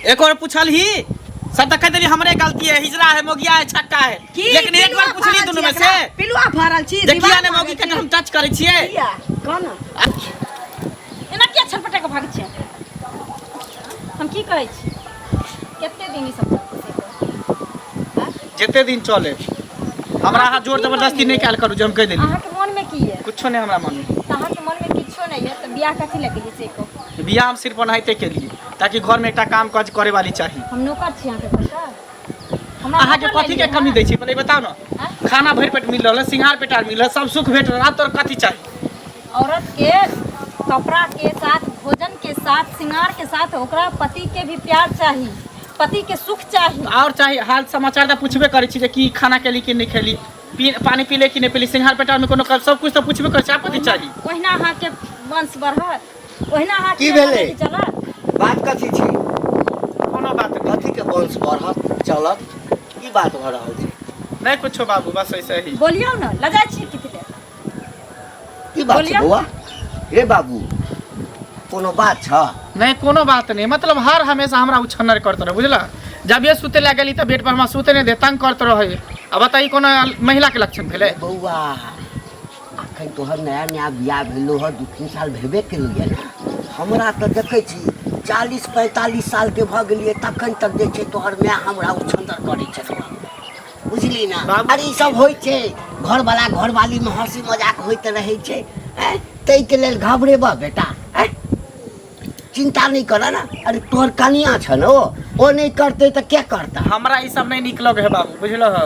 एक और पूछल ही सब तक कहते हमरे गलती है, हिजरा है, मोगिया है, छक्का है, लेकिन एक बार पूछली दोनों में से पिलुआ भरल छी देखिया ने मोगी के हम टच करै छियै कोन एना के छटपटा के भाग छै। हम की कहै छी कते दिन ई सब जते दिन चले हमरा हाथ जोर जबरदस्ती नहीं कैल करू, जे हम कह देली। अहाँ के मन में की है? कुछो नहीं हमरा मन में। अहाँ के मन में किछो नहीं है त बियाह कथि लगे से को? बियाह हम सिर्फ ओनाहिते के लिए ताकि घर में एकटा काम काज करे वाली चाहिए। हम नौकर छी अहाँ के पता। अहाँ के कथि के कमी दै छी पहिले बताओ ना। खाना भर पेट मिल रहल, सिंगार पेटार मिल रहल, सब सुख भेट रहल, तोर कथि चाहिए? औरत के कपड़ा के साथ, भोजन के साथ, सिंगार के साथ ओकरा पति के भी प्यार चाहिए, पति के सुख चाहिए। और चाहिए हाल समाचार तो पूछबे करे छी जे की खाना के लिए कि नहीं खेली, पानी पीले कि नहीं पीली, सिंगार पेटार में कोनो सब कुछ तो पूछबे करे छी। आप कथि चाहिए? ओहिना अहाँ के वंश बढ़त, ओहिना अहाँ की भेले? चलत। बात कथी छी? कोनो बात नहीं। कथी के वंश बढ़त चलत की बात भ रहल छै? नहीं कुछो बाबू, बस ऐसे ही। बोलियौ ना, लजा छी कितने की बात छै बौआ? रे बाबू कोनो बात छ? नहीं कोनो बात नहीं, मतलब हर हमेशा हमरा उछन्नर करते रहे बुझला। जब ये सुते लगे ली तो बेड पर हमरा सुते नहीं दे, तंग करते रहे। अब बताइए कोनो महिला के लक्षण भेले? बौआ अखन तोहर नया नया बियाह भेलो ह, 2-3 साल भेबे केलिए ना। हमरा तो देखे छी 40-45 साल के भ गेलिए, तखन तक जे छै तोहर माय हमरा उछन्नर करे छै। बुझली ना? अरे ई सब होय छै, घर वाला घरवाली में हंसी मजाक होइत रहे छै। तै के लेल घबरेबा बेटा, चिंता नहीं करा ना। अरे तोहर कनिया छ न, ओ नहीं करते तो क्या करता? हमरा ई सब नहीं निक लगे है बाबू बुझलो है।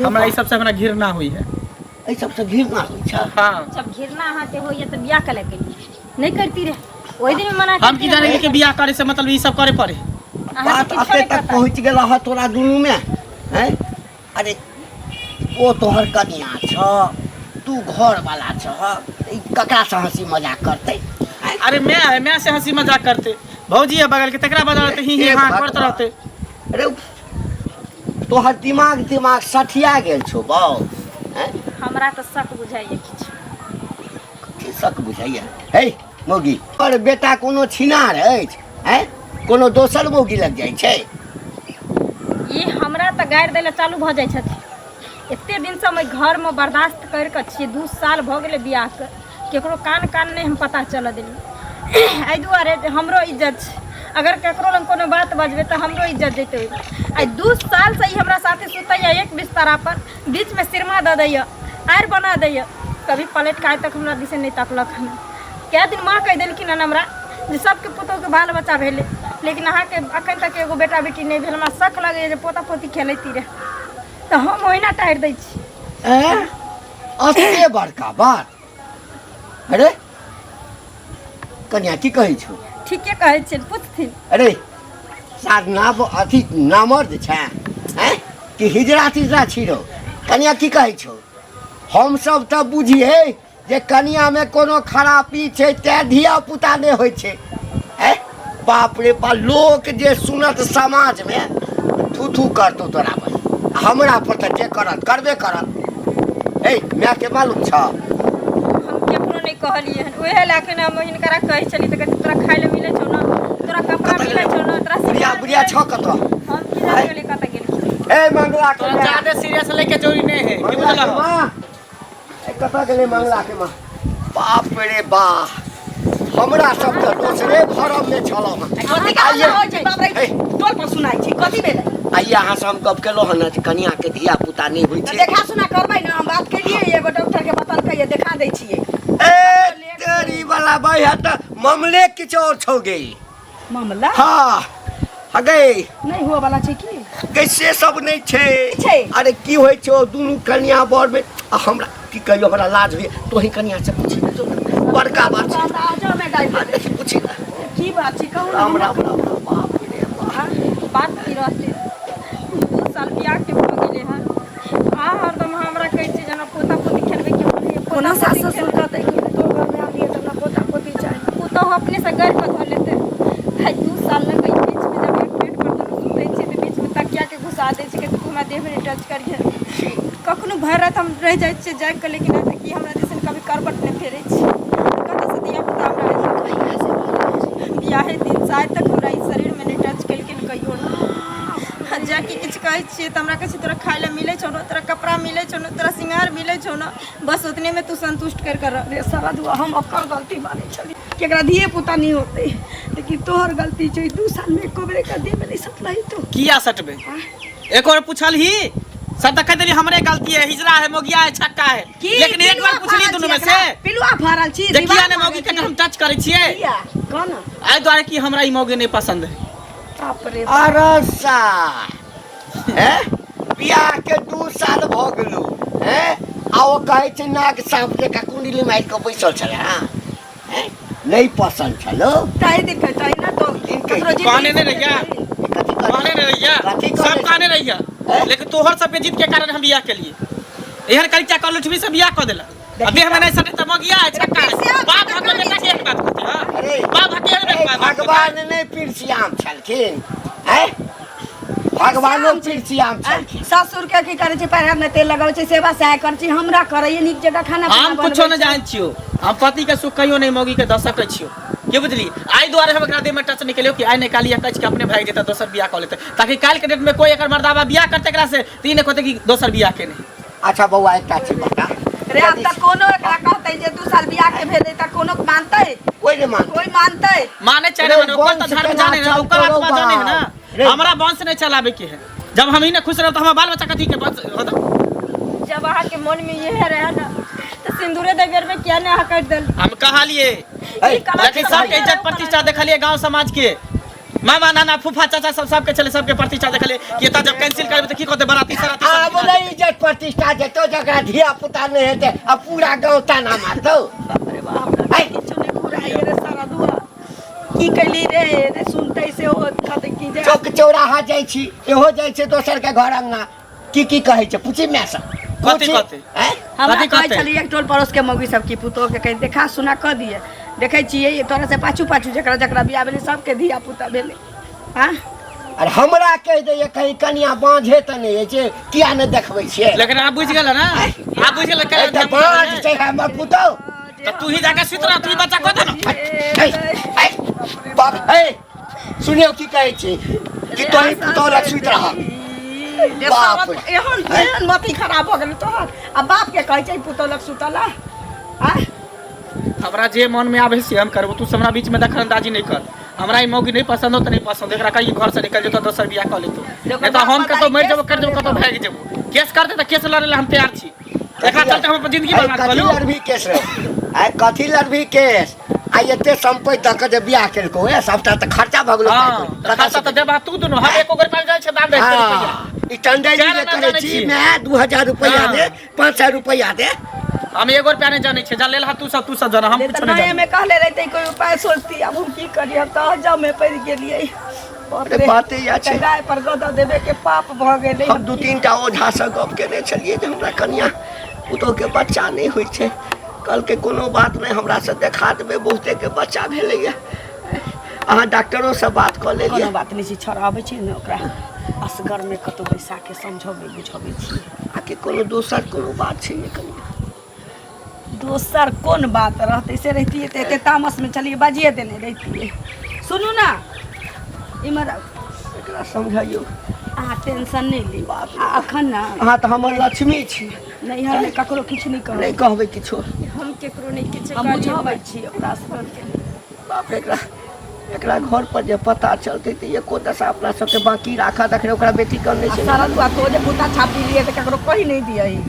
हमरा ई सब से हमरा घृणा हुई है। ई सब से घृणा होय छ? हां जब घृणा अहाँ के होइए तो बियाह कले के नहीं करती रहे। ओइ दिन में मना हम की जाने कि बियाह करे से मतलब ई सब करे पड़े। बात अते तक पहुंच गेला ह तोरा दुनू में हैं? अरे ओ तोहर कनिया छ, तू घर वाला छ, ई ककरा से हंसी मजाक करते? अरे मैं से हंसी मजाक करते, भौजी है बगल के तकरा बदलते ही हां करते रहते। अरे तोहर दिमाग सठिया गेल छौ बाऊ। हैं? हमरा तो शक बुझाइए किछ। की शक बुझाइए? हे मौगी और बेटा कोनो छिनार अछि? हैं? कोनो दोसर मौगी लग जाइ छै? ये हमरा तो गारि दै चालू भ जाइ छथि। एते दिन से मैं घर में बर्दाश्त कर के छिए, 2 साल भ गेले बियाह के, केकरो कान नहीं हम पता चल देली। आई दुआरे हमरो इज्जत छै, अगर केकरो लंग कोनो बात बजबे तो हमरो इज्जत जेते। आई 2 साल से ही हमरा साथे सुतैया एक बिस्तरा पर, बीच में सिरमा द दैया, आर बना दैया, कभी पलट के आज तक हमरा दिसे नहीं तकलक हन। कै दिन माँ कह देलखिन हन हमरा जे सबके पुतोह के बाल बच्चा भेले, लेकिन अहाँ के अखन तक एगो बेटा बेटी नहीं भेल। हमरा शक लगे जे पोता पोती खेलैती रहे, तो हम ओहिना टाइर दै छी। अते बड़का बात? अरे कन्या की कहै छौ? ठीके कहै छै, पूछथिन। अरे साधना अथी नामर्द छै हैं कि हिजरा तिजरा छिरो? कन्या की कहै छौ? हम सब तो बुझिए जे कन्या में कोनो खराबी छै, ते धिया पुता नहीं होय छै। हैं? बाप रे बाप, लोक जे सुनत समाज में थू थू करतो तोरा पर, हमरा पर तो जे करत करबे करत। ए मैं के मालूम छ? हम केकरो नहीं कहलिए हन, ओहे लाके हम हिनकरा कहै छली त कहै तोरा खाइ ले मिलै छौ न, तोरा कपड़ा मिलै छौ न, तोरा बुढ़िया बुढ़िया छ कत? हम की जाने गेली कत गेली। ए मंगला के तो ज्यादा सीरियस लेके जरूरी नहीं है कि बुझला हो। कत गेले मंगला के माँ? बाप रे बाप, हमरा सब तो दोसरे भरम में छलौ। कथि का हो छै बाप रे? तोर पर सुनाइ छी कथि भेलै? आइया अहाँ से हम गप केलो हन जे कन्या के धिया पुता नहीं होय छै। देखा सुना करबै न, हम बात केलिए, एगो डॉक्टर के बतलकै, ये देखा दै छियै। ए तेरी वाला भाई है त मामले किछ और छौ गे। मामला हां अगे नहीं हुआ वाला छै की? कैसे सब नहीं छै? छै। अरे की होय छौ दुनू कन्या बर में? हमरा की कहियो, हमरा लाज होय। तोही कन्या से पूछी न, जो बड़का बात छै। आजा में डाल दे। पूछी न की बात छै कहू? राम राम राम बाप रे बात की रहते 2 साल बियाह के हो गेले हन। हरदम हमरा कहै छै जना पोता पोती खेलबे के बोलिए, कोनो सास ससुर कहतै कि तो घर में आबिए त ना पोता पोती चाहिए, पुतोह अपने से घर पर धर लेते। भाई 2 साल लग गई, बीच में जब एक पेट पर दोनों सुतै छी त बीच में तकिया के घुसा दै छी कि तू हमरा देह में टच करिए। कखनो भर रात हम रह जाइ छी जाग के, लेकिन आता कि हमरा दिसन कभी करबट नहीं फेरै छी। कत से दिया पुता हमरा बियाहे दिन से आज तक हमरा ई शरीर में नहीं टच किछु कहै छियै तऽ हमरा कहै छै तोरा खाइ लए मिलै छौ ने, तोरा कपड़ा मिलै छौ ने, तोरा श्रृंगार मिलै छौ ने, बस उतने में तू संतुष्ट कर कर रे सारा दुआ। हम ओकर गलती मानै छली कि एकरा धिए पुता नहीं होते, लेकिन तोहर गलती छै। 2 साल में कोबरे का दे में नहीं सतलाई तो किया सटबे? एक और पूछल ही सब तक कहते हमरे गलती है, हिजरा है, मोगिया है, छक्का है, लेकिन एक बार पूछली दोनों में से पिलुआ भरल छी देखिया ने मौगी के हम टच करे छिए कोन आई द्वारे कि हमरा ई मौगी नहीं पसंद है। बाप रे अरसा हैं बियाह के 2 साल भ गेलो हैं आ ओ कहै छै नाग सांप के कुंडली मार के बैसल छले। हैं नहीं पसंद छलो ताई दिक्कत है ना तो कहने नहीं रहिया, कहने नहीं रहिया, सब कहने रहिया, लेकिन तोहर सब पे जिद के कारण हम बियाह के लिए एहन करी क्या कर लुठवी से बियाह कर देला। अबे हमें नहीं सटे त मगिया है, छक्का है, बाप हके बेटा के एक बात कहती हां अरे बाप हके एक बात भगवान ने पिरसियाम छलखिन हैं भगवानो पिरसियाम छलखिन। ससुर के की करे छै, पैर में तेल लगावे छै, सेवा सहाय करे छै, हमरा करैए नीक जगह खाना हम कुछो न जान छियो, हम पति के सुख कहियो नहीं मौगी के द सकै छियो के बुझली। आई द्वारे हम एकरा देह में टच निकलियो कि आई निकालिए टच के अपने भाई देता दोसर बियाह कर लेते, ताकि काल के डेट में कोई एकर मर्दावा बियाह करते एकरा से तीन कहते कि दोसर बियाह के नहीं। अच्छा बउआ एकटा चीज बता रे अब तक कोनो एकरा कहतै जे 2 साल बियाह के भेलै त कोनो मानतै? कोई नहीं मान कोई मानतै? माने चाहे माने ओकर त धर्म जाने ना, ओकर आत्मा जाने है ना। हमरा वंश नहीं चलावे के है, जब हम ही ने खुश रहो तो हमारा बाल बच्चा कथी के बस होता। जब अहाँ के मन में ये रहे ना तो सिंदूरे देगर में क्या ना कर दल हम कहा लिए, लेकिन सबके इज्जत प्रतिष्ठा देखलिए गांव समाज के, मामा नाना फूफा चाचा सब सबके चले, सबके प्रतिष्ठा देखलिए कि एता जब कैंसिल करबे त की कहते बराती सराती अब नहीं इज्जत प्रतिष्ठा देतो जकरा धिया पुता नहीं हेते अब पूरा गांव ताना मारतो। अरे बाप रे चुने पूरा ये रे सारा दुआ की कैली रे सुनतै से हो कहते की जे चौक चौराहा जाय छी एहो जाय छै दोसर के घर अंगना की कहै छै पूछी मैं सब कथी कहते हैं हमरा कहै छली एक टोल पड़ोस के मौगी सब की पुतो के कहि देखा सुना क दिए, देखै छियै तोरा से पाछू पाछू जकरा जकरा बियाह भेलै सबके धिया पुता भेलै। हां अरे हमरा कह दे कहीं कनिया बांझे त नहीं छै किया न देखबै छियै, लेकिन आप बुझ गेल ना, आप बुझ गेल के त बांझ छै हमर पुतो त तू ही जाके सुत रह, तू ही बच्चा कह दे ना। बाप हे सुनियो की कहै छै कि तो ही पुतो लग सुत रह। बाप एहन मती खराब हो गेल तोहर आ बाप के कहै छै पुतो लग सुतला। हां हमरा जे मन में आवे से हम करबो, तू हमरा बीच में दखलंदाजी नहीं कर। हमरा ई मौगी नहीं पसंद हो त नहीं पसंद, एकरा कहीं घर से निकल जेतो दोसर बियाह कर लेतो, नहीं तो हम कतो मर जेबो कर देबो कतो भाग जेबो, केस कर दे त केस लड़े ला हम तैयार छी। एकरा चलते हम अपन जिंदगी बर्बाद कर लू। कथी लड़भी केस रे आइ कथी लड़भी केस आइ एते संपत्ति तक जे बियाह केलको ए सबटा त खर्चा भ गेलो। हां खर्चा त देबा तू दुनो, हम एको घर पर जाय छै दाम दे रुपया ई टंडे जी जे करे छी मैं 2000 रुपया दे 500 रुपया दे, हम एगो रुपया नहीं जाने छे, जा लेल तू सब जाना, हम कुछ नहीं जाने। में कहले रहते कोई उपाय सोचती, अब हम की करी, हम तो जब में पड़ गेलिए। अरे बाते या छै गाय पर गदा देबे के पाप भ गेलै। हम 2-3 टा ओझा से गप केने छलिए जे हमरा कन्या पुतो के बच्चा नहीं होय छै, कल के कोनो बात नहीं हमरा से देखा देबे बहुते के बच्चा भेलैया, अहाँ डॉक्टरों से बात क लेलिए। कोनो बात नहीं छै, छड़ाबै छी न ओकरा असगर में कतो बैसा के समझाबै बुझाबै छी। आके कोनो दोसर कोनो बात छै कन्या दोसर कौन बात रहते से रहती है ते तामस में चलिए बाजिए देने रहती है। सुनू ना इमर एकरा समझाइयो अहाँ टेंशन नहीं ली अखन ना, अहाँ त हमर लक्ष्मी छी, नहीं हम ककरो किछु नहीं कहबै, नहीं कहबै किछो, हम केकरो नहीं किछु हम बुझाबै छी ओकरा सब के। बाप रे एकरा घर पर जे पता चलते त एको दशा अपना सबके बाकी राखा तखने ओकरा बेटी करने छै। सारा दुआ तो जे पुता छापी लिए त ककरो कहि नहीं दिए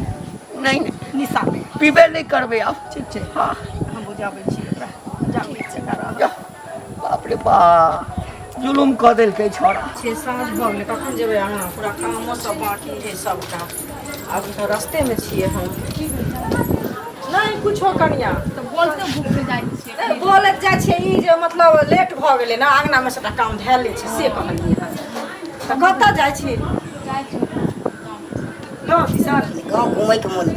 नहीं निशा में पीबे नहीं करबे अब ठीक छै। हां हम बुझाबै छी ओकरा जाबै छै करा। बाप रे बा जुलुम क देल के छोड़ा। 6 साँझ भ गेलै कखन जेबै अहाँ, पूरा कामो सब बाकी है सब काम, अब तो रास्ते में छिए हम। नहीं कुछो कनिया तो बोलते भूख से जाय छिए, बोलत जाय छै ई जे मतलब लेट भ गेलै ना, आंगना में सबटा काम धैले छै से कहलिए हन। त कतऽ जाय छी? जाय छी गाँव किसान गांव घूमे के मन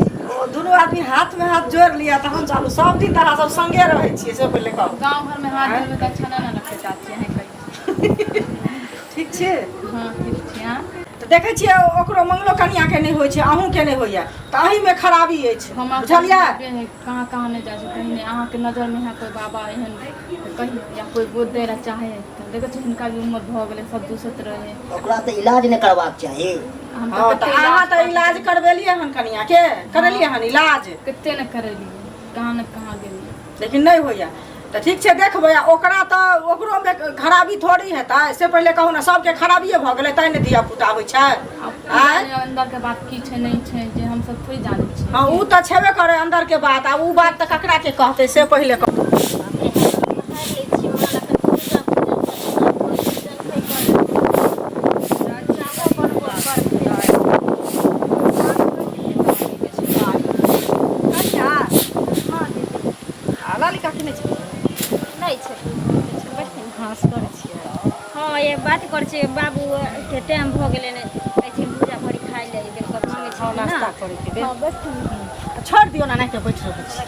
दुनू आदमी हाथ में हाथ जोड़ लिया तो हम चालू सब दिन तरह सब संगे रहे छिए से पहले कह। गांव घर में हाथ जोड़े त अच्छा ना लगते चाची है कहीं। ठीक छे? हां ठीक छै। हां तो देखे छियै ओकरो मंगलो कनिया के नहीं होय छै अहूँ के नहीं होइया तऽ अही में खराबी अछि बुझलियै कहाँ कहाँ नहीं जाए छै कहीं नहीं अहाँ के नजर में है कोई बाबा एहन कहीं या कोई गोद दे रहा चाहे देखो छी हिनका भी उम्र भ गेलै सब दूसत रहे ओकरा तऽ इलाज नहि करबाक चाही हम हाँ तऽ अहाँ तऽ इलाज करबेलियै हन कनिया के करलियै हन इलाज कते न करेलिए कहाँ न कहाँ गेलिए लेकिन नहीं होइया तो ठीक छै देखबै ओकरा तऽ ओकरो में खराबी थोड़ी हेतै से पहिले कहू ने सबके खराबिए भऽ गेलै तैं ने धिया पुता होइ छै अंदर के बात की छै नहीं छै जे हम सब थोड़ी जानै छी हाँ ऊ तऽ छेबे करे अंदर के बात आ ऊ बात तऽ ककरा के कहतै से पहिले लालिका की नहीं छै नहीं छै घास करै छियै हाँ ये बात कर छै बाबू के टाइम भ गेलै ने ऐसे भूजा भरी खाइ ले एक बेर कब मांगे छै नाश्ता करे के दे हाँ बस छोड़ दियो ना नहीं के बैठ रहै छी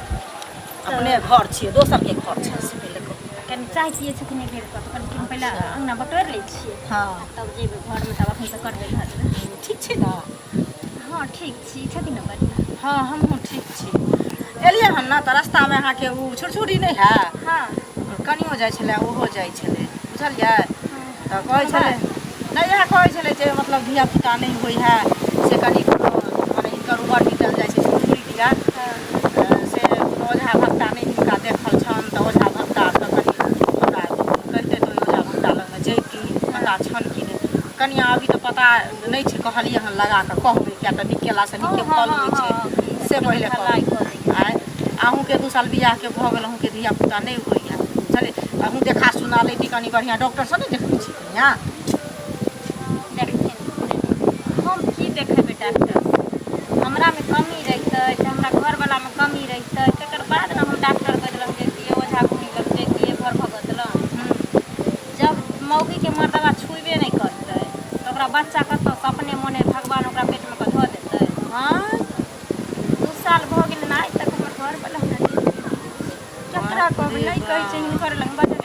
अपने घर छियै दोसर के घर छै से पहिले कनि चाय पिए छथिन एक बेर कनि पहिले अंगना बटोर लै छियै हाँ तब जेबै घर में तब अखन से करबै घर ठीक छै ना हाँ ठीक छी छथिन न बढ़िया हाँ हमहूँ ठीक छी एलियै हन ना तऽ रास्ता में अहाँके ऊ छुरछुरी नहीं है हाँ कनियो जाइ छलै ओहो जाइ छलै बुझलियै तऽ कहै छलै नहीं इएह कहै छलै जे मतलब धिया पुता नहीं होइ है से कनि मने हिनकर उमर बीतल जाइ छै छुरछुरी दिया से ओझा भक्ता नहीं हिनका देखल छन तऽ ओझा भक्ता तऽ कनि हमरा कहिते तो ओझा भक्ता लग में जैती पता छन कि नहीं कनिया अभी तऽ पता नहीं छै कहलियै हन लगा कऽ कहबै किया तऽ निकेला से निके फल होइ छै से पहिले आय अहूँ के 2 साल बियाह के भऽ गेल अहूँ के धिया पुता नहीं होइया चले अहूँ देखा सुना लेती कनि बढ़िया डॉक्टर से नहीं देखबै छी कनिया हम की देखेबै डॉक्टर हमरा में कमी रहितै तऽ हमरा घरवाला में कमी रहितै तकर बाद ने हम डॉक्टर कह देलक जैतियै ओझा गुनी लग जैतियै घर भगत लग जब मौगी के मर्दवा छुबे नहीं करतै तऽ ओकरा बच्चा कतऽ से अपने मोने भगवान ओकरा पेट में कऽ धऽ देतै हाँ 2 साल भऽ गेलै ना आइ तक हमर घरवाला हमरा केकरा कहबै नहीं कहै छै हिनकर लग बजबै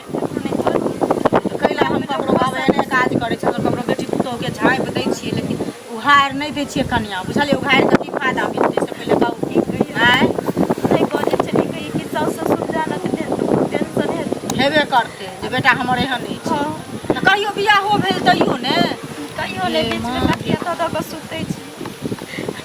कैला हम ककरो बाबा एने काज करै छै ककरो बेटी पुतोह के झाँपि दै छियै लेकिन उघार नहीं दै छियै कनिया बुझलियै उघार के की फायदा मिलतै से पहिले कहू आँय नहीं बजै छै नहीं कहै कि साउस ससुर जानत टेंशन हेबे करतै जे बेटा हमर एहन नहि छै तऽ कहियो बियाहो भेल तैयो ने कहियो ने बीच में लठिया दऽ दऽ कऽ सुतै छी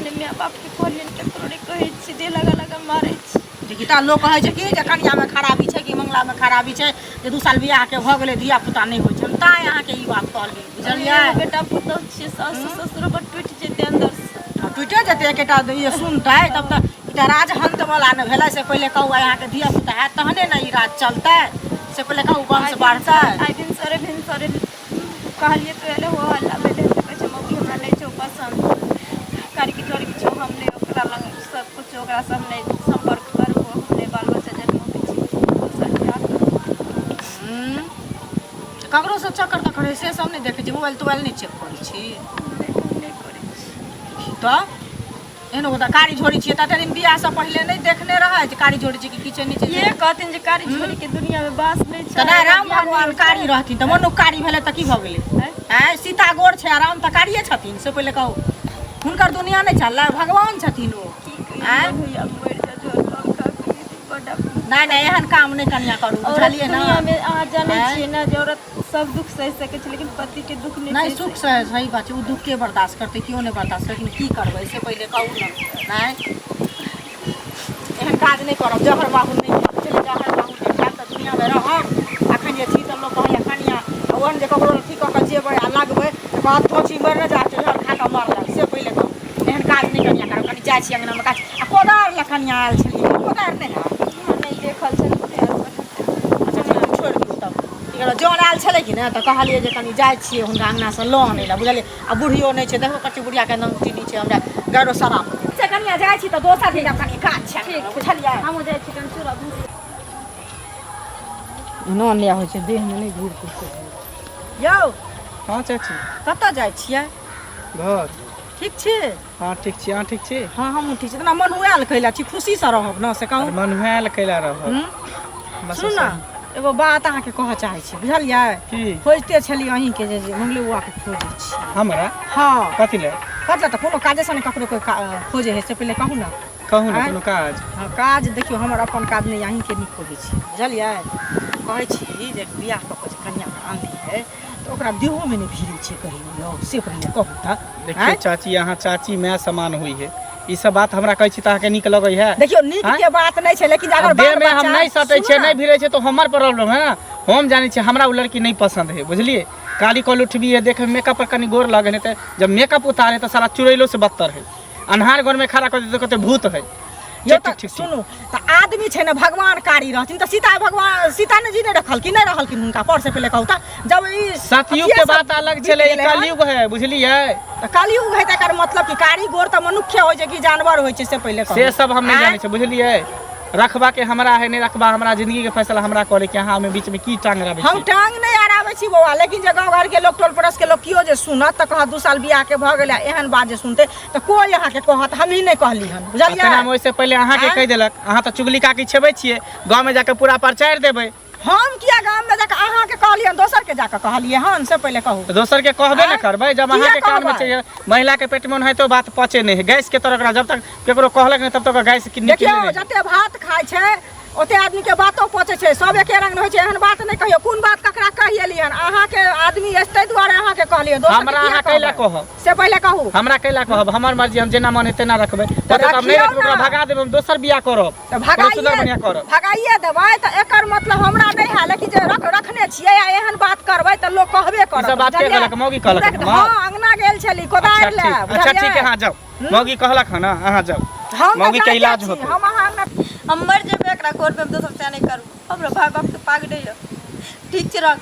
ने माय बाप के कहलियन केकरो नहीं कहै छी दे लगा लगा मारै छी देखी तऽ लोग कहै छै कि जे कनिया में खराबी छै कि मंगला में खराबी छै जे 2 साल बियाह के भऽ गेलै धिया पुता नहीं होइ छै ताँ अहाँके ई बात कहली बुझलियै बेटा पुतौह छियै साउस ससुर पर टूटि जेतै अंदर से टूटे जेतै एकेटा ये सुनतै तब तऽ एकटा राजहंत वाला ने भेलै से पहिले कहू अहाँके धिया पुता हैत तहने ने ई राज चलतै से पहिले कहू वंश बढ़तै आइ दिन सरे कहलिए तो एले हो हल्ला बेटे से कहै छै मौगी हमरा नहीं छौ पसंद कारी की छौ हम नहीं ओकरा लग सब कुछ ओकरा से हम नहीं संपर्क करबो हमने बाल बच्चा जन्म के ककरो से चक्कर तक करे से सब नहीं देखै छी मोबाइल तोबाइल नहीं चेक करै छी नहीं करै छी तऽ एहनो तऽ कारी झोड़ी छियै तऽ दिन बियाह से पहिले नहीं देखने रहै जे कारी झोड़ी छै कि किछे नीचे ये कहथिन जे कारी झोड़ी के दुनिया में बास नहीं छै तऽ राम भगवान कारी रहथिन तऽ मनुख कारी भेलै तऽ की भऽ गेलै हैं सीता गोर छै आ राम तऽ कारिये छथिन से पहिले कहू हुनकर दुनिया नहीं चललै भगवान छथिन ओ नहीं नहीं एहन काम नहीं कनिया करू बुझलियै ना दुनिया में अहाँ जानै छियै ना जे औरत सब दुख सह सकै छै लेकिन पति के दुख नहीं सुख से सही बात छै ओ दुख के बर्दाश्त करते क्यों नहीं बर्दाश्त लेकिन की करबै से पहिले कहू ना नहीं एहन काज नहीं करब जहर बाहु नहीं खाब चले जहर बाहु नहीं खाब तऽ दुनिया में रहब अखन जे छी तऽ लोग कहैया कनिया ओहन जे ककरो अथी कऽ कऽ जेबै आ लगबै तऽ बात थोची मरि जा छै जहर खा कऽ मरलक से पहिले कहू एहन काज नहीं कनिया करब कनि जाइ छी अंगना में काज आ कोदार लऽ कनिया आयल छलियै कोदार नहीं है नहीं देखल छै छोड़ि दियौ तब जौन आयल छलै कि ने तऽ कहलियै जे कनि जाइ छियै हुनका अङ्गनासँ लऽ आनै लए बुझलियै आ बुढ़ियो नहि छै देखो कच्ची बुढ़ियाके नमती नहि छै हमरा गैरो शराब से कनिया जाइ छी तऽ दोसर दिन कनि काज छै बुझलियै हमहूँ जाइ छी कनि चूड़ा भूज नन लिया होइ छै देहमे नहि घूर फिर यौ हाँ चाची कतऽ जाइ छियै घर ठीक छी हाँ ठीक छी अहाँ ठीक छी हाँ हमहूँ ठीक छी तऽ मन हुआएल कैला छी खुशीसँ रहब ने से कहूँ मन हुआएल कैला रहब सुनू ने एगो बात अहाँके कहऽ चाहै छी बुझलियै की खोजते छली अहीं के जे मंगले बुआ के खोजै छी हमरा हाँ कथी ले मतलब तऽ कोनो काजे से ने ककरो कोई खोजे है से पहिले कहू ना कहू ना कोनो काज हाँ काज देखियो हमर अपन काज नहीं अहीं के नहीं खोजै छी बुझलियै कहै छी जे बियाह कऽ के कन्या के आनली है तो ओकरा देहो में नहीं भिड़ै छै कहियो से पहिले कहू तऽ देखिए चाची अहाँ चाची मैं समान हुई है ई सब बात हमरा कहै छी त अहाँके नीक लगै है देखियो नीक के बात नहीं छै लेकिन अगर देह में हम नहीं सटै छै नहीं भिड़ै छै तो हमर प्रॉब्लम है ना हम जानै छी हमरा उ लड़की नहीं पसंद है बुझलिए काली कॉल उठबी है देखे मेकअप पर कनी गोर लगे है जब मेकअप उतारे तो सारा चुड़ैलो से बदतर है अन्हार घर में खड़ा कर दे तो कहते भूत है यो त सुनू त आदमी छै ने भगवान कारी रहथिन त सीता भगवान सीता ने जी ने रखल कि नहीं रहल कि हुनका पर से पहिले कहू त जब ई सतयुग के बात अलग छले ई कलयुग है बुझलिए त कलयुग है तकर मतलब कि कारी गोर त मनुष्य होय छै कि जानवर होय छै से पहिले कहू से सब हम नहीं जानै छै बुझलिए रखबा के हमरा है नहीं रखबा हमरा जिंदगी के फैसला हमरा करे के अहाँ में बीच में की टांग रहे हम टांग नहीं आरावे छी बौआ लेकिन जे गांव घर के लोग टोल पड़ोस के लोग कियो जे सुनत त कहत 2 साल बियाह के भ गेलै एहन बात जे सुनते त कोई अहाँ के कहत हम ही नहीं कहली हन बुझलियै तेना ओइसे पहले अहाँ के कह देलक अहाँ त चुगली का की छेबै छिए गांव में जाके पूरा प्रचार देबै हम किया गांव में जाके अहाँ के कहलियन दोसर के जाके कहलिए हन से पहिले कहू तो दोसर के कहबे न करबै जब अहाँ के कान में चाहिए महिला के पेट में है तो बात पचे नहीं है गैस के तरह जब तक केकरो कहलक नहीं तब तक गैस की निकले देखियो जते भात खाय छै ओते आदमी के बातो पचे छै सब एके रंग होय छै एहन बात नहीं कहियो कोन बात ककरा कहिएलियन अहाँ के आदमी एते दुआरे अहाँ के कहलिए दोसर हमरा अहाँ कैला कहब से पहिले कहू हमरा कैला कहब हमर मर्जी हम जेना मन है तेना रखबै तब हम नहीं रखबै ओकरा भगा देब हम दोसर बियाह करब त सुंदर बढ़िया करब भगाइए देबै त एकर मतलब हमरा नहीं है लेकिन जे रखने छियै आ एहन बात करबै त लोग कहबे करत सब बात के कहलक मौगी कहलक हां अंगना गेल छली कोदार ले अच्छा ठीक है हां जाओ मौगी कहलक है ना अहाँ जाओ मौगी के इलाज होतै हम अहाँ हम मर जेबे एकरा घर पे दोसर से नहीं करू हमरा भाई बाप के पाग दे ठीक छै रख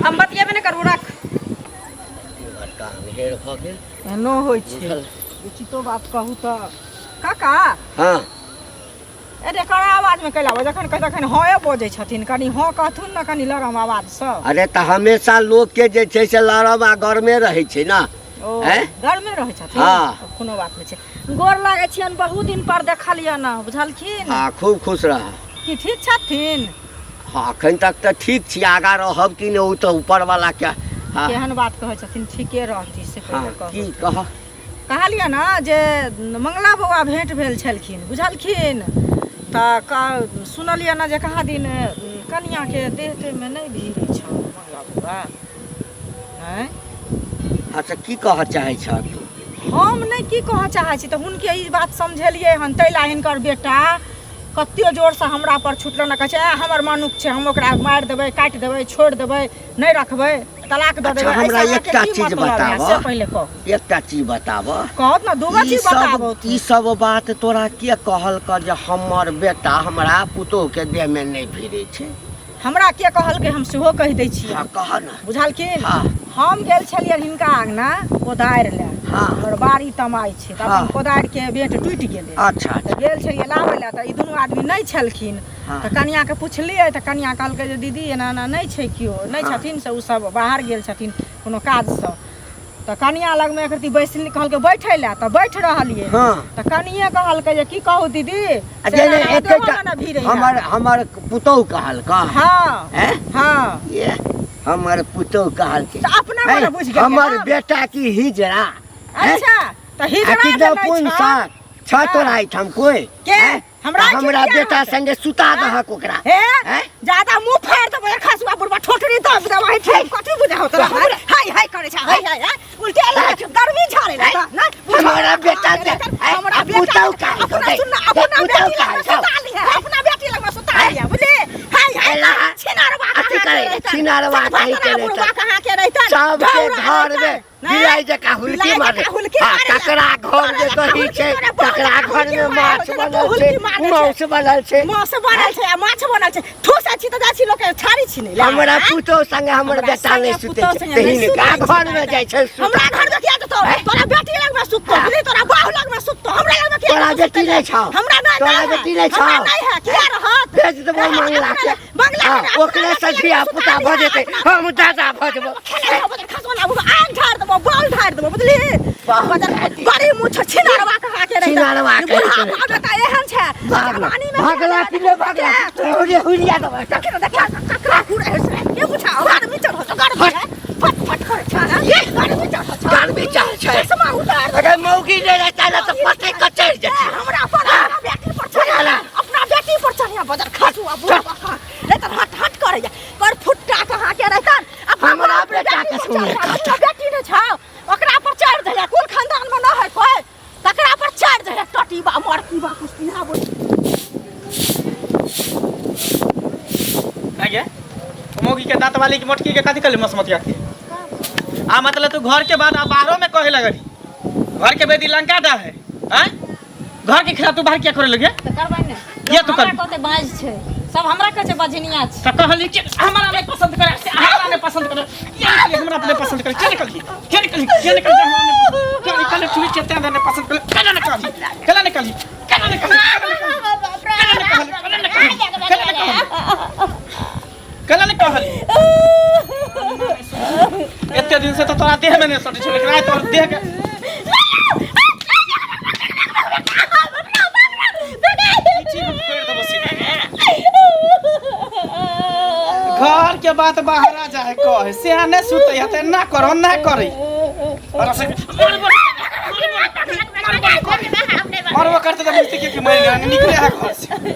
हम बतियेबे नहीं करू रख एनो होय छै उचितो बात कहू त काका हाँ अरे कड़ा आवाज में कैला जखन तखन हॉए बजै छथिन कनी हॉ कहथुन न कनी लरम आवाज से अरे त हमेशा लोग के जे छै से लड़ब आ घर में रहै छै ना घर में रहै छथिन हाँ। कोनो बात नहीं छै गोर लागै छियन बहुत दिन पर देखलियन न बुझलखिन हाँ खूब खुश रह कि ठीक छथिन हाँ अखन तक तो ठीक छी आगा रहब कि नहीं उ तो ऊपर वाला क्या हाँ केहन बात कहै छथिन ठीके रहती से हाँ पहिले कहू की कह कहलियै ना जे मंगला बौआ भेंट भेल छलखिन बुझलखिन त सुनलियै ना जे कहाँ दिन कनिया के देह में नहीं भिड़ै छ मंगला बौआ हैं अच्छा की कह चाहे छ हम नहीं की कह चाहे छी त हुनके ई बात समझलियै हन तैला हिनकर बेटा कते जोर से हमरा पर छुटल न कहै छै हमर मनुख छै हम ओकरा मार देबै काट देबै छोड़ देबै नहीं रखबै तलाक द देबै हमरा एकटा चीज बताब से पहिले कह एकटा चीज बताब कहत ना दूगो चीज बताबो ई सब बात तोरा के कहल क जे हमर बेटा हमरा पुतोह के देह में नहीं भिड़ै छै हमरा के कहल के हम सेहो कह दै छी हाँ कह ना बुझलखिन हाँ। हम गेल छलियन हिनका आंगना कोदारि ले हाँ। और बाड़ी तमाई छै त हाँ। अपन कोदारि के बेट टूटि गेलै अच्छा त गेल छलियै लाबै ले त ई दुनू आदमी नहीं छलखिन हाँ। त कनिया के पुछलियै त कनिया कहलकै जे दीदी एना एना नहीं छै कियो नहीं हाँ। छथिन से उ सब बाहर गेल छथिन कोनो काज से त कनिया लग में एकरती बैसली कहलकै बैठै ले त बैठ रहलियै हाँ। त कनिये कहलकै जे की कहू दीदी से जेने ना एकेटा देबो ना भिड़ै हमर पुतोह कहल क हाँ हैं हाँ ये हमर पुतोह कहल के त अपना मन बुझ गेलियै हमर ना। बेटा की हिजरा अच्छा त हिजड़ा कि जे कोन नहीं सा छ छ तोरा एठाम कोई के? हैं? हमरा त हमरा चिड़िया बेटा रहतै। संगे सुता दहक ओकरा हे हैं? ज्यादा मुंह फाड़ देबो खसुआ बुढ़बा ठोठरी दब देबो है ठीक कथि बुझा होत हाय हाय करे छ हाय हाय उल्टे लगे गर्मी झाड़े ना ना हमारा बेटा से हमरा पुतोह बेटा का अपना सुन अपना बेटी लग सुता लिया अपना बेटी लग सुता लिया बुझले हाय हाय छिनारवा अथी करे छिनारवा कहीं के बुढ़बा कहां के रहता सबके घर में बिलाई जका हुलकी मारे हाँ, तकरा घर में दही छै तकरा घर में माछ बनल छै मांस बनल छै माछ बनल छै आ माछ बनल छै ठोसा छी त जाछि लोक छाड़ी छी नहीं हमरा पुतोह संगे हमर बेटा नहीं सुते छै तहिन का घर में जाइ छै हमरा घर में किया तो तोरा बेटी लग में सुतो बुझली तोरा बाहु लग में सुतो हमरा लग में किया तोरा बेटी नहीं छौ हमरा नहीं तोरा बेटी नहीं छौ नहीं है किया रहत भेज देबो मंगला के बंगला ओकरे से धिया पुता भ जेतै हम दादा भ जेबो खसोना आग झाड़ देबो बाल झाड़ देबो बुझली बड़ी मुछ छिनारवा कहा के चिनारवा के बता एहन छै भागला पानी में भागला पिले भागला ओरे हुलिया दबा ककरा पूरा है के पूछा गाड़ में चढ़ गाड़ में फट फट कर छाना ये गाड़ में चढ़ गाड़ में चढ़ छै समा उतार अगर मौगी ने रहता ना तो पते कचर जती हमरा पर बेटी पर चढ़ अपना बेटी पर चढ़िया बदर खासू अब नहीं तो हट हट करे जा कर फुट्टा कहां के रहतन हमरा बेटा के सुने बेटी ने छाओ ओकरा पर चढ़ दे कुल खानदान में न है कोई तकरा पर चढ़ दे टटी बा मरती बा कुछ पिना बोल आगे मोगी के दांत वाली की मोटकी के कथी कर मसमतिया के आ मतलब तू घर के बाद आ बाहरों में कहे लगड़ी घर के बेदी लंका डा है हैं घर के खिलाफ तू बाहर क्या करे लगे तो करबै ने ये तू कर कहते बाज छै सब हमरा कहै छै बजनिया छै तो कहली कि हमरा नहीं पसंद करे से हमरा नहीं पसंद करे ये निकली हमरा अपने पसंद करे क्या निकली क्या निकली तू चेते नहीं पसंद करे क्या निकली कला ने कहली इतने दिन से तो तोरा देह में नहीं सटे छले रात तोर देह के घर के बात बाहर आ जाए कहे से ने सुते हते ना करो ना करे और से मरवा करते तो मिस्त्री के मर निकले है घर से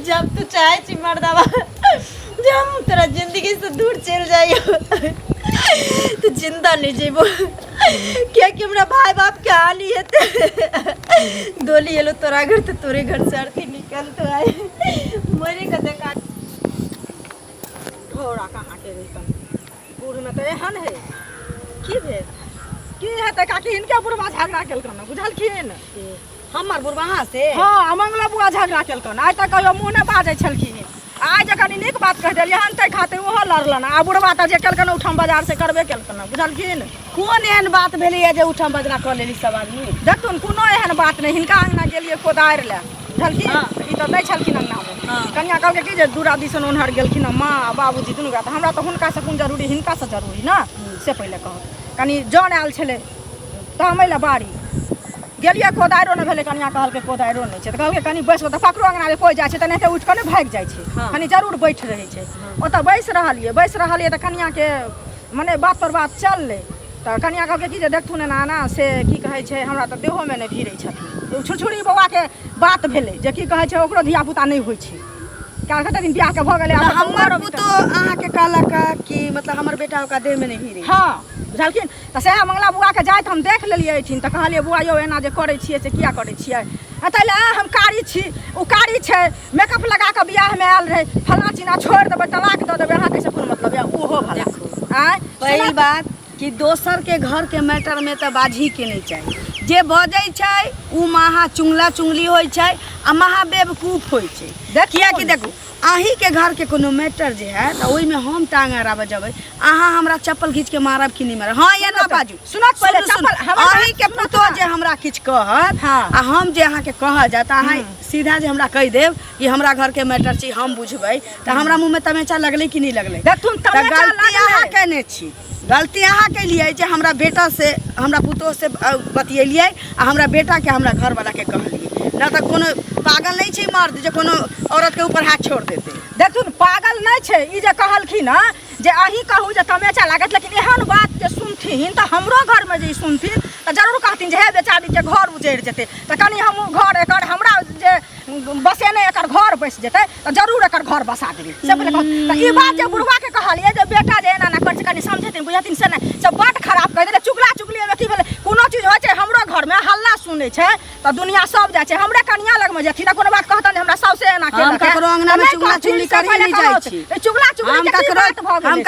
जब तू चाहे छी मर्दावा जब हम तेरा जिंदगी से दूर चल जाइयो तू जिंदा नहीं जेबो क्या कि हमरा भाई बाप के हाली है डोली एलो तोरा घर तो तोरे घर से अर्थी निकल तो आए मरे का देखा थोड़ा कहाँ के रहतन बूढ़ में तो एहन है की भेल की है त काकी इनके बुढ़वा झगड़ा केलकन बुझलखिन हमर बुढ़वा से हां मंगला बुआ झगड़ा केलकन आइ तक कहियो मुंह न बाजै छलखिन आज कनी नीक बात कह देलिए हन तै खातिर ओहो लड़लन आ बुढ़वा त जे केलकन उठम बाजार से करबे केलकन बुझलखिन कोन एहन बात भेलिए जे उठम बाजार कर लेली सब आदमी देखथुन कोनो एहन बात नहीं हिनका अंगना गेलिए कोदार ले बुझलखिन ई त नै छलखिन अंगना में कन्या कहलके कि जे दूरा दिसन ओनहर गेलखिन माँ बाबूजी दुनू गोटा हमरा त हुनका से कोन जरूरी हिनका से जरूरी ना से पहिले कह कनी जन आयल छले त हमैला बाड़ी गेलिए कोदारो न भेले कन्या कहलके कोदारो नहीं छै त कहलके कनी बैस त पकड़ो अंगना रे कोई जाय छै त नहीं त उठ के न भाग जाय छै कनी जरूर बैठ रहे छै ओत बैस रहलिए त कन्या के माने बात पर बात चलले त कन्या कहलके कि जे देखथुन नाना से की कहै छै हमरा त देहो में नहीं भिड़ै छथिन छुरछुरी बौआ के बात भेले जे की कहै छै ओकरो धिया पुता नहीं होय छै क्या कहते दिन बियाह के भ गेले हमर पुतो अहाँ के कहलक कि मतलब हमर बेटा ओका देह में नहीं भिड़ै हां बुझलखिन त से मंगला बुआ के जाइत हम देख लेलिए थिन त कहलिए बुआ यौ एना जे करै छियै से किया करै छियै तैले हम कारी छी उ कारी छै मेकअप लगा के बियाह में आयल रहे फला चिना छोड़ देबै तलाक द देबै अहाँ कैसे कोन मतलब है ओहो भला आय पहिल बात कि दोसर के घर के मैटर में तो बाजी के नहीं चाहिए जे बजै छै उ महा चुंगला चुंगली होय छै आ महा बेवकूफ होय छै देखिए कि देखू अही के घर के कोनो मैटर जे है तो ओइ में हम टांग अड़ा बजबै अहाँ हमरा चप्पल खींच के मारब कि नहीं मारब हां या ना बाजू सुनत पहले चप्पल अही के पुतो जे हमरा किछ कहत आ हम जे अहाँ के कह जाता अहाँ सीधा जे हमरा कह देब कि हमरा घर के मैटर छी हम बुझबै त हमरा मुंह में तमेचा लगले कि नहीं लगले देखथुन तमेचा गलती अहाँ केने छी गलती अहाँ के लिए जे हमरा बेटा से हमरा पुतो से बतियलिए आ हमरा बेटा के हमरा घर वाला के कहलिए ना त कोनो पागल नहीं छै मर्द जे कोनो औरत के ऊपर हाथ छोड़ देते देखथुन पागल नहीं छै ई जे कहलखिन ना जे अही कहू जे तमेचा लागत लेकिन एहन बात जे सुनथिन त हमरो घर में जे सुनथिन त जरूर कहथिन जे हे बेचारी के घर उजड़ जेते त कनी हम घर एकर हमरा जे बसेने एकर घर बस जेते त जरूर एकर घर बसा देबे से पहिले त ई बात जे बुढ़वा के कहलिए जे बेटा जे एना ना कर कनी समझेथिन बुझथिन से नहीं सब बात खराब कह देले चुगला चुगली में की भेले कोनो चीज होय छै हमरो घर में हल्ला सुनै छै त दुनिया सब जाय छै हमरे कन्या लग में जेथिन कोनो बात कहतन हमरा साउसे एना के हम ककरो अंगना में चुगला चुगली करी नहीं जाय छी चुगला चुगली हम ककरो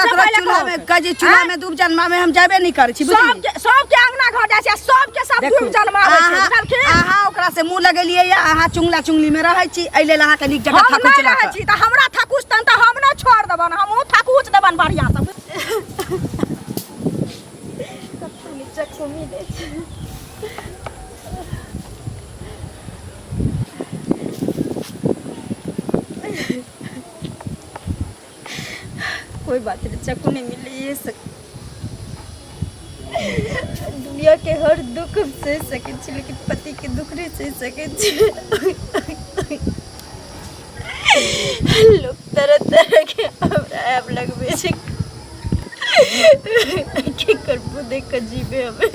चूल्हा में कजी चूल्हा में डूब जन्मा में हम जाबे नहीं करै छी सब के अंगना घर जाय छै सब के सब डूब जन्मा होय छै बुझलखिन अहाँ ओकरा से मुंह लगेलिए या अहाँ चुगला चुगली में रहै छी एले अहाँ के नीक जगह थाकुच रहै छी त हमरा थाकुच तन त हम न छोड़ देबन हमहु थाकुच देबन बढ़िया सब कत्तू नीचे घुमी दे छै कोई बात नहीं, चाकू नहीं मिले ये सब दुनिया के हर दुख हम सह सके छी, लेकिन पति के दुख नहीं सह सके छी। लोग तरह तरह के हमरा ऐप लगबे छै के करबो देख के जीवे हमें।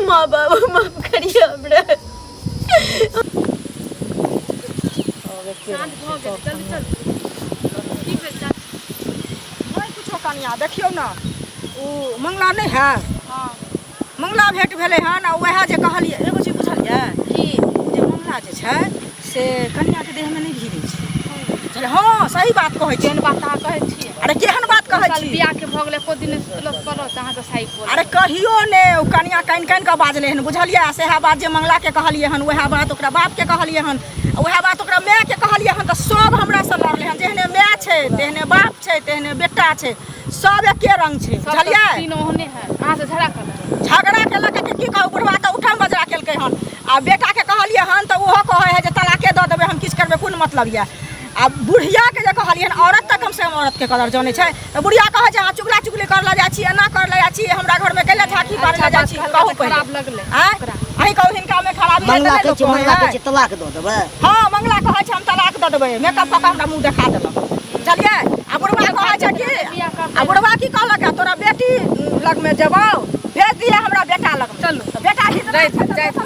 माँ बाबा माफ करिए हमरा। शांत भऽ गेल, जल्दी चल। की भेल चाची? नहीं कुछो कनिया देखियो ना ओ मंगला नहीं है, हाँ मंगला भेंट भेले हन आ वएह जे कहलिए एगो चीज बुझलिए की जे मंगला जे छै से कन्या के देह में नहीं भिड़े छै। चले हाँ सही बात कहै छी। केहन बात अहाँ कहै छियै? अरे केहन बात कहै साल छी? बियाह के भऽ गेलै, एको दिन तुलस पड़त अहाँके सही बोल। अरे कहियो ने ओ कनिया कानि कानि के बाजले हन बुझलिए। सेहा बात जे मंगला के कहलिए हन वएह बात ओकरा बाप के कहलिए हन, वएह बात ओकरा माय के कहलिए हन, तो सब हमरा से लड़ले हन। जेहने माय छै तेहने बाप छै तेहने बेटा छै, सब एके रंग छै बुझलिए। तीनों ओहने है, अहाँ से झगड़ा कर झगड़ा केलक के की कहू, बुढ़वा तो उठम बजरा केलकै हन। आ बेटा के कहलिए हन तो ओहो कहै है जे तलाके दऽ देबै, हम किछु करबै कोन मतलब ये। आ बुढ़िया के जे कहलिए हन औरत तक हमसे औरत के कदर जानै छै, तो बुढ़िया कहै छै अहाँ चुगला चुगली कर ला जाइ छी, एना कर ला जाइ छी, हमरा घर में कैला झाकी पार ला जाइ छी। कहू खराब लगले अहीं कहू हिनका में खराबी है मंगला तऽ कहै छै, नहि लोक मंगला कहै कहै छै तलाक दऽ देबै। हाँ मंगला कहै छै हम तलाक दऽ देबै, मेकअप कऽ के हमरा मुंह देखा देलक चलिए। आ बुढ़वा कहै छै कि आ बुढ़वा की कहलक है, तोरा बेटी लग में जेबौ भेज दिए हमरा बेटा लग में। चलू बेटा जाइत